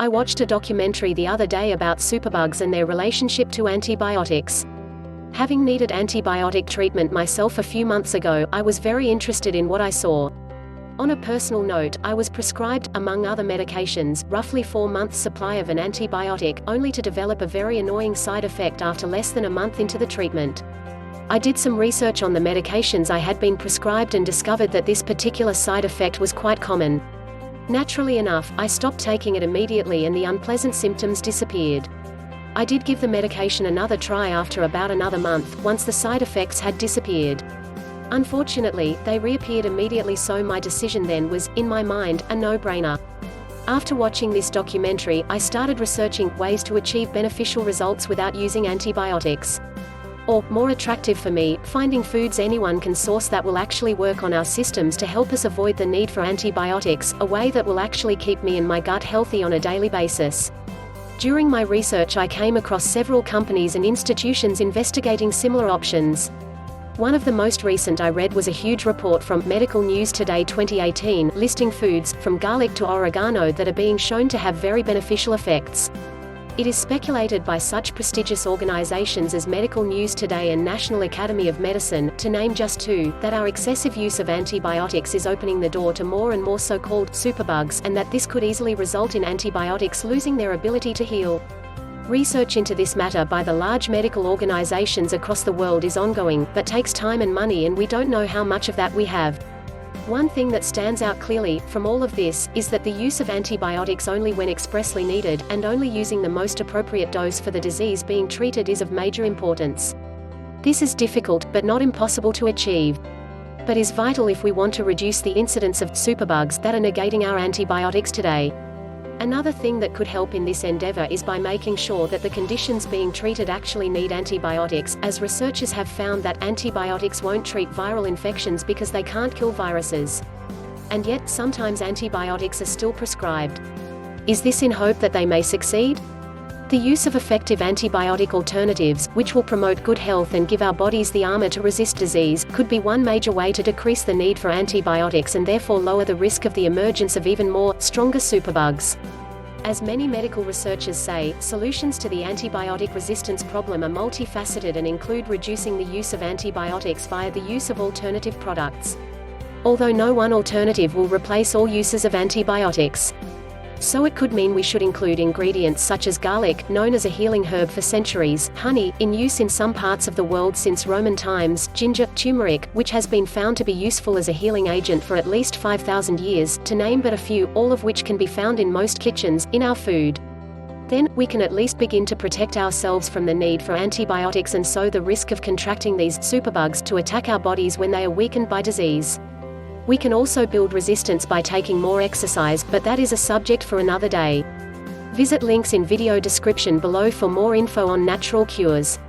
I watched a documentary the other day about superbugs and their relationship to antibiotics. Having needed antibiotic treatment myself a few months ago, I was very interested in what I saw. On a personal note, I was prescribed, among other medications, roughly 4 months' supply of an antibiotic, only to develop a very annoying side effect after less than a month into the treatment. I did some research on the medications I had been prescribed and discovered that this particular side effect was quite common. Naturally enough, I stopped taking it immediately and the unpleasant symptoms disappeared. I did give the medication another try after about another month, once the side effects had disappeared. Unfortunately, they reappeared immediately, so my decision then was, in my mind, a no-brainer. After watching this documentary, I started researching ways to achieve beneficial results without using antibiotics. Or, more attractive for me, finding foods anyone can source that will actually work on our systems to help us avoid the need for antibiotics, a way that will actually keep me and my gut healthy on a daily basis. During my research, I came across several companies and institutions investigating similar options. One of the most recent I read was a huge report from Medical News Today 2018, listing foods, from garlic to oregano, that are being shown to have very beneficial effects. It is speculated by such prestigious organizations as Medical News Today and National Academy of Medicine, to name just two, that our excessive use of antibiotics is opening the door to more and more so-called superbugs, and that this could easily result in antibiotics losing their ability to heal. Research into this matter by the large medical organizations across the world is ongoing, but takes time and money, and we don't know how much of that we have. One thing that stands out clearly, from all of this, is that the use of antibiotics only when expressly needed, and only using the most appropriate dose for the disease being treated, is of major importance. This is difficult, but not impossible to achieve. But is vital if we want to reduce the incidence of superbugs that are negating our antibiotics today. Another thing that could help in this endeavor is by making sure that the conditions being treated actually need antibiotics, as researchers have found that antibiotics won't treat viral infections because they can't kill viruses. And yet, sometimes antibiotics are still prescribed. Is this in hope that they may succeed? The use of effective antibiotic alternatives, which will promote good health and give our bodies the armor to resist disease, could be one major way to decrease the need for antibiotics and therefore lower the risk of the emergence of even more, stronger superbugs. As many medical researchers say, solutions to the antibiotic resistance problem are multifaceted and include reducing the use of antibiotics via the use of alternative products. Although no one alternative will replace all uses of antibiotics. So it could mean we should include ingredients such as garlic, known as a healing herb for centuries, honey, in use in some parts of the world since Roman times, ginger, turmeric, which has been found to be useful as a healing agent for at least 5,000 years, to name but a few, all of which can be found in most kitchens, in our food. Then, we can at least begin to protect ourselves from the need for antibiotics and so the risk of contracting these superbugs to attack our bodies when they are weakened by disease. We can also build resistance by taking more exercise, but that is a subject for another day. Visit links in video description below for more info on natural cures.